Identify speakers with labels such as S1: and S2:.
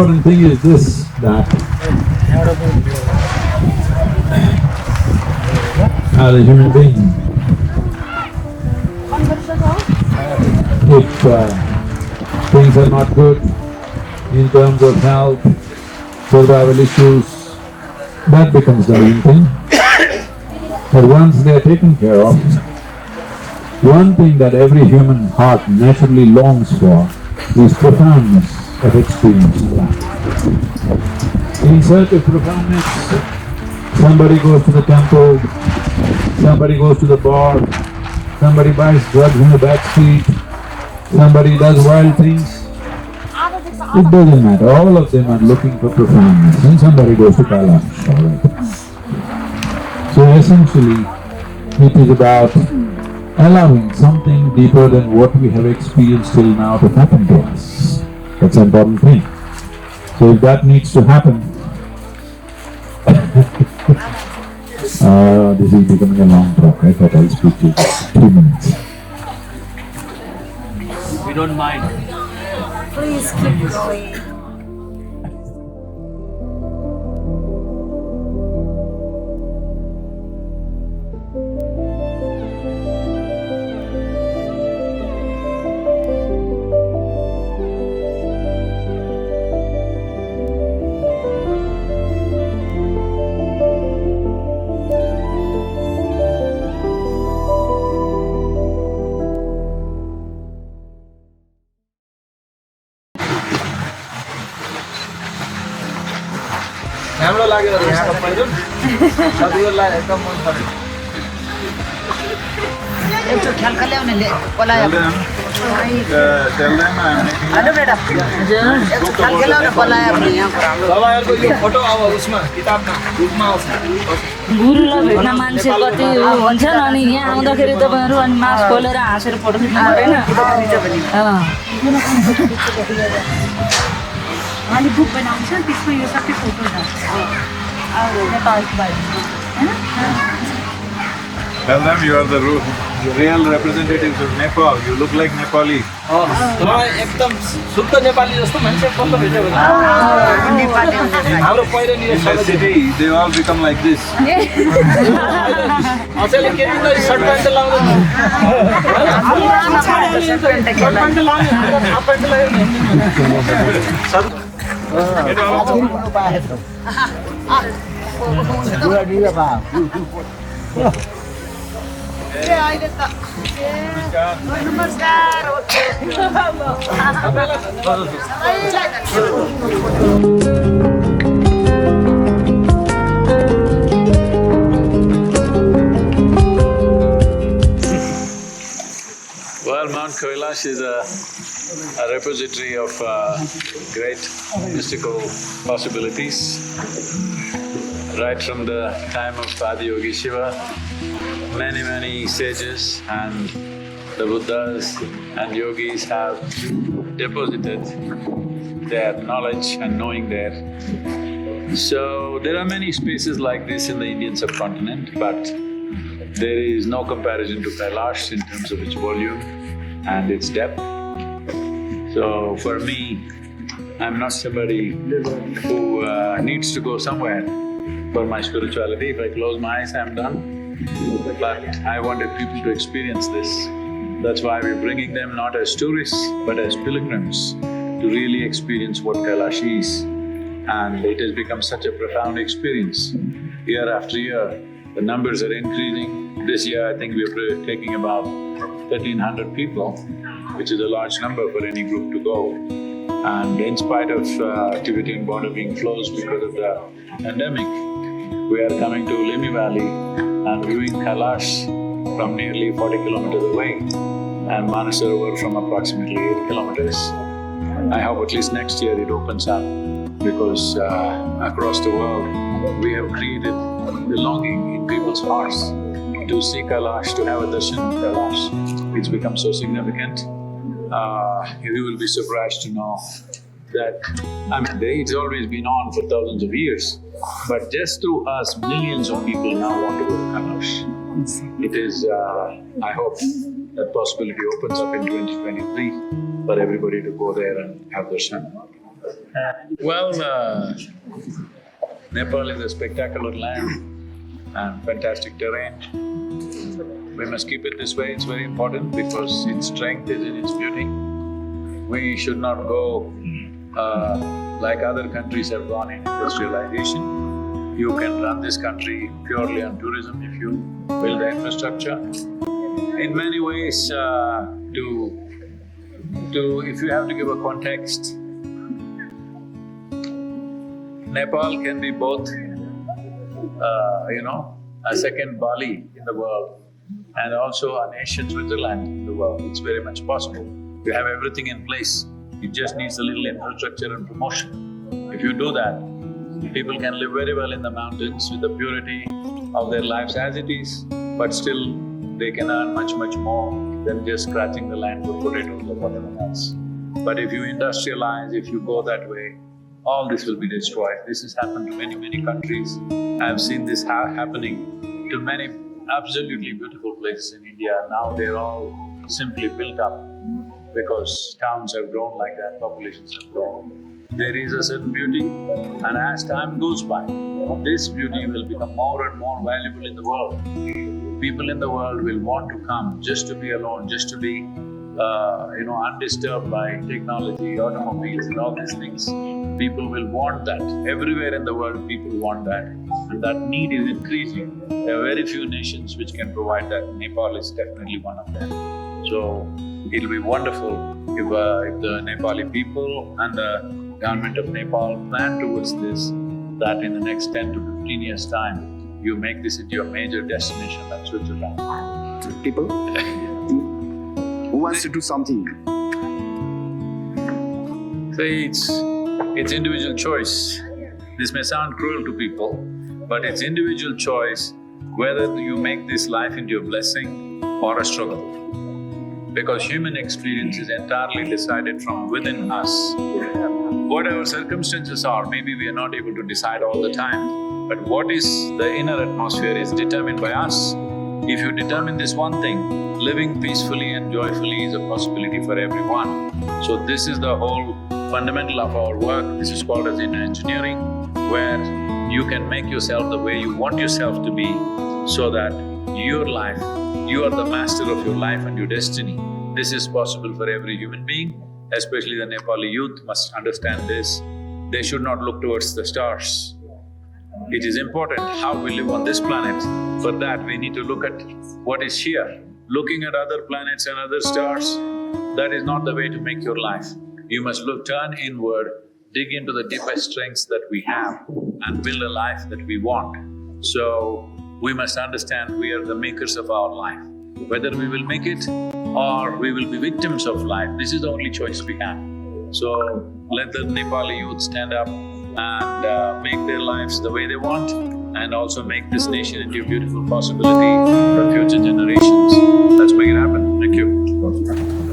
S1: important thing is this, that as a human being, if things are not good in terms of health, survival issues, that becomes the main thing. But once they are taken care of, one thing that every human heart naturally longs for is profoundness of experience in life. In search of profoundness, somebody goes to the temple, somebody goes to the bar, somebody buys drugs in the back street, somebody does wild things. It doesn't matter, all of them are looking for profoundness, and somebody goes to Kailash, all right. So essentially, it is about allowing something deeper than what we have experienced till now to happen to us. That's an important thing. So if that needs to happen, this is becoming a long talk. I thought I'll speak to you 2 minutes.
S2: We don't mind.
S3: Please keep going.
S2: राम्रो लाग्यो यहाँको पहिरो सदगुरुलाई एकदम मन पर्यो
S4: एउटा ख्याल ल्याउने पलायो हेलो बेटा एउटा ख्याल ल्याउने पलायो भने यहाँको राम्रो
S2: तपाईँहरूको यो फोटो अब उसमा किताबमा बुकमा आउँछ
S5: गुरुलाई भेट्न मान्छे कति हुन्छन् अनि यहाँ आउँदाखेरि तपाईँहरू अनि मास्क खोलेर हाँसेर फोटो खिच्नु पर्दैन
S3: अनि बुक बनाउँछ त्यसमा यो सबै फोटो नेपालको बारेमा
S6: Tell them you are the real representatives of Nepal. You look like Nepali.
S2: एकदम शुद्ध नेपाली जस्तो मान्छे कस्तो भेट्यो भने हाम्रो पहिरो नि
S6: In the city, they all become like this.
S2: अचेले के दिन सर्ट प्यान्ट लाउँदैन सर्ट प्यान्ट लाउने हाफ प्यान्ट लाउने
S6: Well, Mount Kailash is a repository of great mystical possibilities. Right from the time of Adiyogi Shiva, many sages and the Buddhas and yogis have deposited their knowledge and knowing there. So, there are many spaces like this in the Indian subcontinent, but there is no comparison to Kailash in terms of its volume and its depth. So, for me, I'm not somebody who needs to go somewhere for my spirituality. If I close my eyes, I'm done. But I wanted people to experience this. That's why we're bringing them not as tourists, but as pilgrims to really experience what Kailash is. And it has become such a profound experience. Year after year, the numbers are increasing. This year, I think we're taking about 1,300 people, which is a large number for any group to go. And in spite of Tibetan border being closed because of the pandemic, we are coming to Limi Valley and viewing Kailash from nearly 40 kilometers away and Manasarovar from approximately 8 kilometers. I hope at least next year it opens up because across the world we have created the longing in people's hearts to see Kailash, to have a darshan of Kailash. It's become so significant. You will be surprised to know that, it's always been on for thousands of years, but just through us, millions of people now want to go to Kailash. It is, I hope that possibility opens up in 2023 for everybody to go there and have darshan. Well, Nepal is a spectacular land and fantastic terrain. We must keep it this way, it's very important because its strength is in its beauty. We should not go like other countries have gone in industrialization. You can run this country purely on tourism if you build the infrastructure. In many ways, if you have to give a context, Nepal can be both, a second Bali in the world and also a nation Switzerland in the world. It's very much possible. You have everything in place. It just needs a little infrastructure and promotion. If you do that, people can live very well in the mountains with the purity of their lives as it is, but still they can earn much, much more than just scratching the land for potatoes or whatever else. But if you industrialize, if you go that way, all this will be destroyed. This has happened to many, many countries. I've seen this happening to many absolutely beautiful places in India. Now they're all simply built up because towns have grown like that, populations have grown. There is a certain beauty, and as time goes by, this beauty will become more and more valuable in the world. People in the world will want to come just to be alone, just to be undisturbed by technology, automobiles and all these things. People will want that. Everywhere in the world, people want that. And that need is increasing. There are very few nations which can provide that. Nepal is definitely one of them. So, it'll be wonderful if the Nepali people and the government of Nepal plan towards this, that in the next 10 to 15 years' time, you make this into a major destination like Switzerland.
S7: People who wants to do something.
S6: See, it's individual choice. This may sound cruel to people, but it's individual choice whether you make this life into a blessing or a struggle. Because human experience is entirely decided from within us. Whatever circumstances are, maybe we are not able to decide all the time, but what is the inner atmosphere is determined by us. If you determine this one thing, living peacefully and joyfully is a possibility for everyone. So this is the whole fundamental of our work. This is called as inner engineering, where you can make yourself the way you want yourself to be so that your life, you are the master of your life and your destiny. This is possible for every human being, especially the Nepali youth must understand this. They should not look towards the stars. It is important how we live on this planet. For that, we need to look at what is here. Looking at other planets and other stars, that is not the way to make your life. You must turn inward, dig into the deepest strengths that we have and build a life that we want. So, we must understand we are the makers of our life. Whether we will make it or we will be victims of life, this is the only choice we have. So, let the Nepali youth stand up and make their lives the way they want, and also make this nation into a beautiful possibility for future generations. Let's make it happen. Thank you.